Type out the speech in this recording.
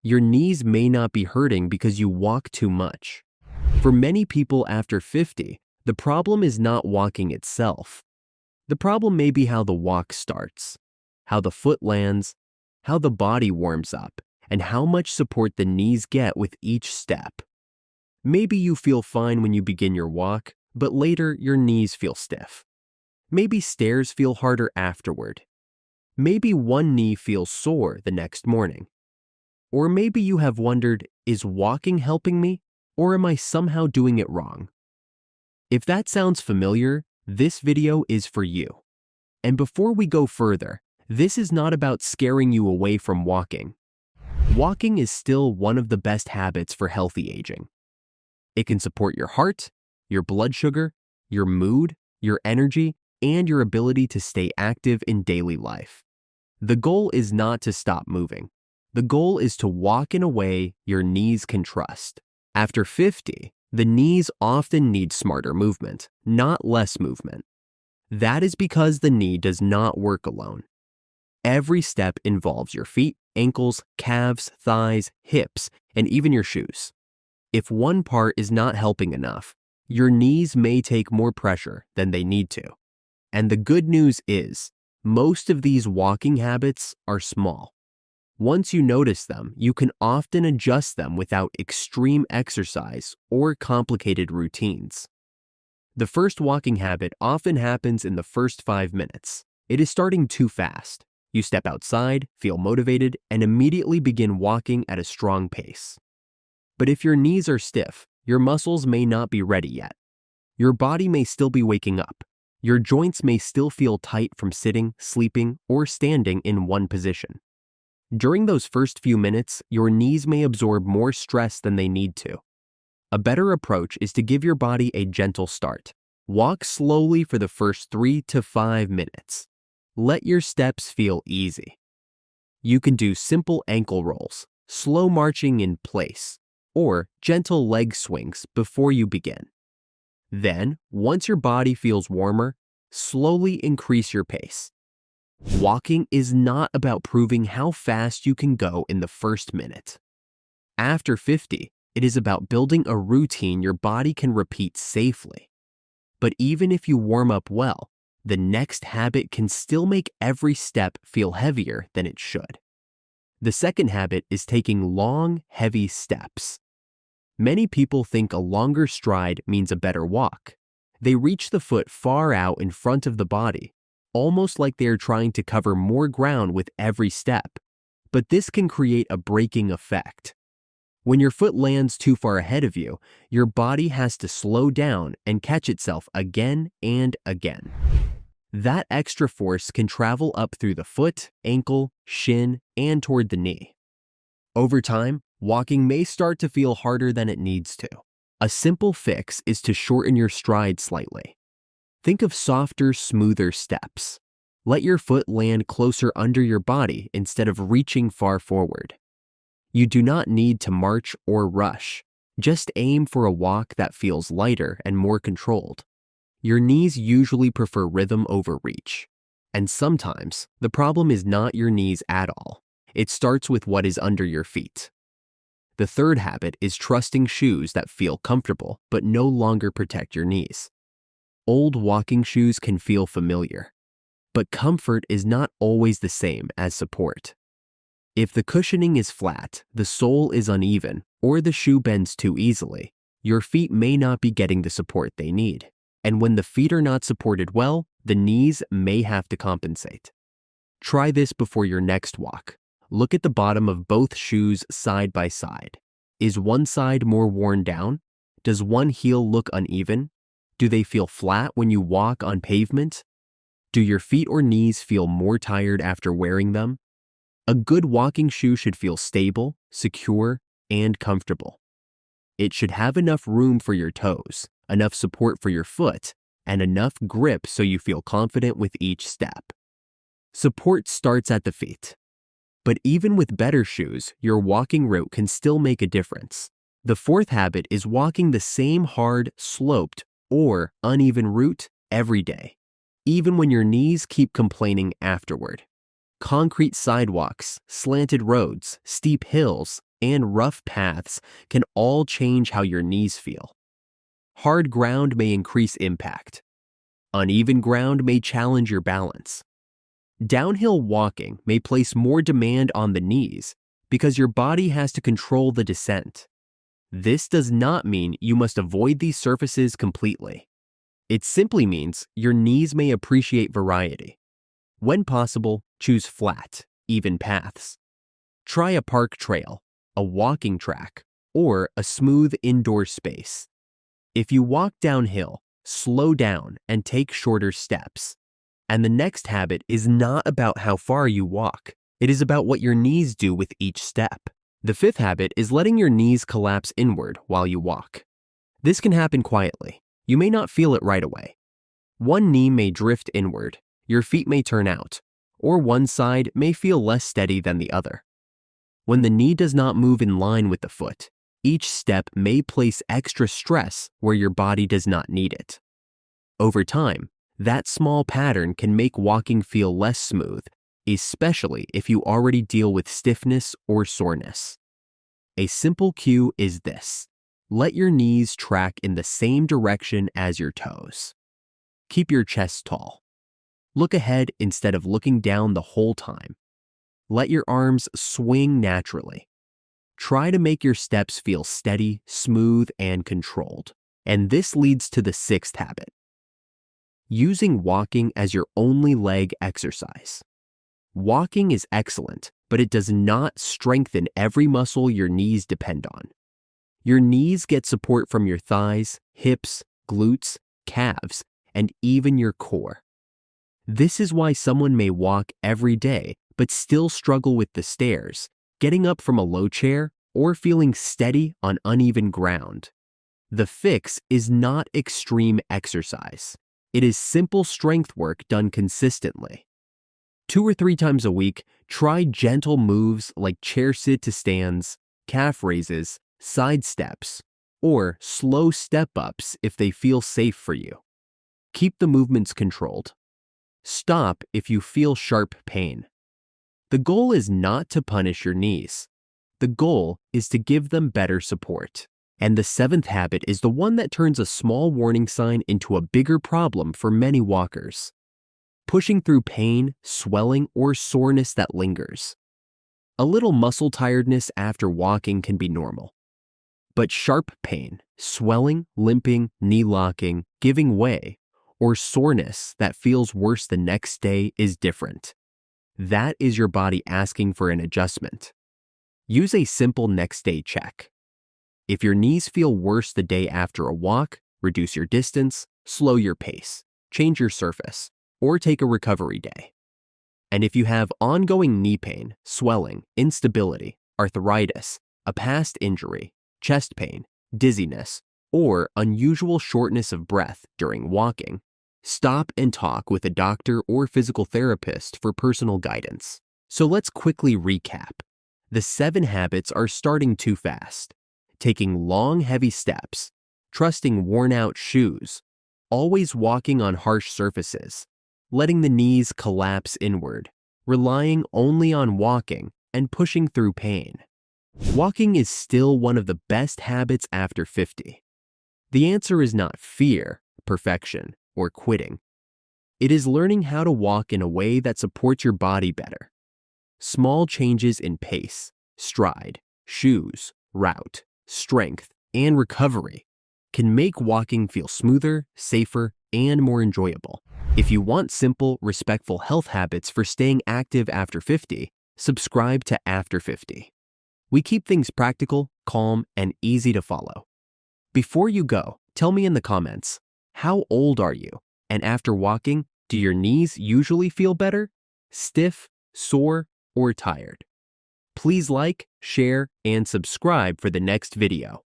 Your knees may not be hurting because you walk too much. For many people after 50, the problem is not walking itself. The problem may be how the walk starts, how the foot lands, how the body warms up, and how much support the knees get with each step. Maybe you feel fine when you begin your walk, but later your knees feel stiff. Maybe stairs feel harder afterward. Maybe one knee feels sore the next morning. Or maybe you have wondered, is walking helping me, or am I somehow doing it wrong? If that sounds familiar, this video is for you. And before we go further, this is not about scaring you away from walking. Walking is still one of the best habits for healthy aging. It can support your heart, your blood sugar, your mood, your energy, and your ability to stay active in daily life. The goal is not to stop moving. The goal is to walk in a way your knees can trust. After 50, the knees often need smarter movement, not less movement. That is because the knee does not work alone. Every step involves your feet, ankles, calves, thighs, hips, and even your shoes. If one part is not helping enough, your knees may take more pressure than they need to. And the good news is, most of these walking habits are small. Once you notice them, you can often adjust them without extreme exercise or complicated routines. The first walking habit often happens in the first 5 minutes. It is starting too fast. You step outside, feel motivated, and immediately begin walking at a strong pace. But if your knees are stiff, your muscles may not be ready yet. Your body may still be waking up. Your joints may still feel tight from sitting, sleeping, or standing in one position. During those first few minutes, your knees may absorb more stress than they need to. A better approach is to give your body a gentle start. Walk slowly for the first 3 to 5 minutes. Let your steps feel easy. You can do simple ankle rolls, slow marching in place, or gentle leg swings before you begin. Then, once your body feels warmer, slowly increase your pace. Walking is not about proving how fast you can go in the first minute. After 50, it is about building a routine your body can repeat safely. But even if you warm up well, the next habit can still make every step feel heavier than it should. The second habit is taking long, heavy steps. Many people think a longer stride means a better walk. They reach the foot far out in front of the body, almost like they are trying to cover more ground with every step. But this can create a braking effect. When your foot lands too far ahead of you, your body has to slow down and catch itself again and again. That extra force can travel up through the foot, ankle, shin, and toward the knee. Over time, walking may start to feel harder than it needs to. A simple fix is to shorten your stride slightly. Think of softer, smoother steps. Let your foot land closer under your body instead of reaching far forward. You do not need to march or rush. Just aim for a walk that feels lighter and more controlled. Your knees usually prefer rhythm over reach. And sometimes, the problem is not your knees at all. It starts with what is under your feet. The third habit is trusting shoes that feel comfortable but no longer protect your knees. Old walking shoes can feel familiar, but comfort is not always the same as support. If the cushioning is flat, the sole is uneven, or the shoe bends too easily, your feet may not be getting the support they need. And when the feet are not supported well, the knees may have to compensate. Try this before your next walk. Look at the bottom of both shoes side by side. Is one side more worn down? Does one heel look uneven? Do they feel flat when you walk on pavement? Do your feet or knees feel more tired after wearing them? A good walking shoe should feel stable, secure, and comfortable. It should have enough room for your toes, enough support for your foot, and enough grip so you feel confident with each step. Support starts at the feet. But even with better shoes, your walking route can still make a difference. The fourth habit is walking the same hard, sloped, or uneven route every day, even when your knees keep complaining afterward. Concrete sidewalks, slanted roads, steep hills, and rough paths can all change how your knees feel. Hard ground may increase impact. Uneven ground may challenge your balance. Downhill walking may place more demand on the knees because your body has to control the descent. This does not mean you must avoid these surfaces completely. It simply means your knees may appreciate variety. When possible, choose flat, even paths. Try a park trail, a walking track, or a smooth indoor space. If you walk downhill, slow down and take shorter steps. And the next habit is not about how far you walk. It is about what your knees do with each step. The fifth habit is letting your knees collapse inward while you walk. This can happen quietly. You may not feel it right away. One knee may drift inward, your feet may turn out, or one side may feel less steady than the other. When the knee does not move in line with the foot, each step may place extra stress where your body does not need it. Over time, that small pattern can make walking feel less smooth, especially if you already deal with stiffness or soreness. A simple cue is this: let your knees track in the same direction as your toes. Keep your chest tall. Look ahead instead of looking down the whole time. Let your arms swing naturally. Try to make your steps feel steady, smooth, and controlled. And this leads to the sixth habit: using walking as your only leg exercise. Walking is excellent, but it does not strengthen every muscle your knees depend on. Your knees get support from your thighs, hips, glutes, calves, and even your core. This is why someone may walk every day but still struggle with the stairs, getting up from a low chair, or feeling steady on uneven ground. The fix is not extreme exercise. It is simple strength work done consistently. 2 or 3 times a week, try gentle moves like chair sit to stands, calf raises, side steps, or slow step-ups if they feel safe for you. Keep the movements controlled. Stop if you feel sharp pain. The goal is not to punish your knees. The goal is to give them better support. And the seventh habit is the one that turns a small warning sign into a bigger problem for many walkers: pushing through pain, swelling, or soreness that lingers. A little muscle tiredness after walking can be normal. But sharp pain, swelling, limping, knee locking, giving way, or soreness that feels worse the next day is different. That is your body asking for an adjustment. Use a simple next day check. If your knees feel worse the day after a walk, reduce your distance, slow your pace, change your surface, or take a recovery day. And if you have ongoing knee pain, swelling, instability, arthritis, a past injury, chest pain, dizziness, or unusual shortness of breath during walking, stop and talk with a doctor or physical therapist for personal guidance. So let's quickly recap. The 7 habits are starting too fast. Taking long, heavy steps, trusting worn-out shoes, always walking on harsh surfaces, letting the knees collapse inward, relying only on walking, and pushing through pain. Walking is still one of the best habits after 50. The answer is not fear, perfection, or quitting. It is learning how to walk in a way that supports your body better. Small changes in pace, stride, shoes, route, strength, and recovery can make walking feel smoother, safer, and more enjoyable. If you want simple, respectful health habits for staying active after 50, subscribe to After 50. We keep things practical, calm, and easy to follow. Before you go, tell me in the comments, how old are you? And after walking, do your knees usually feel better, stiff, sore, or tired? Please like, share, and subscribe for the next video.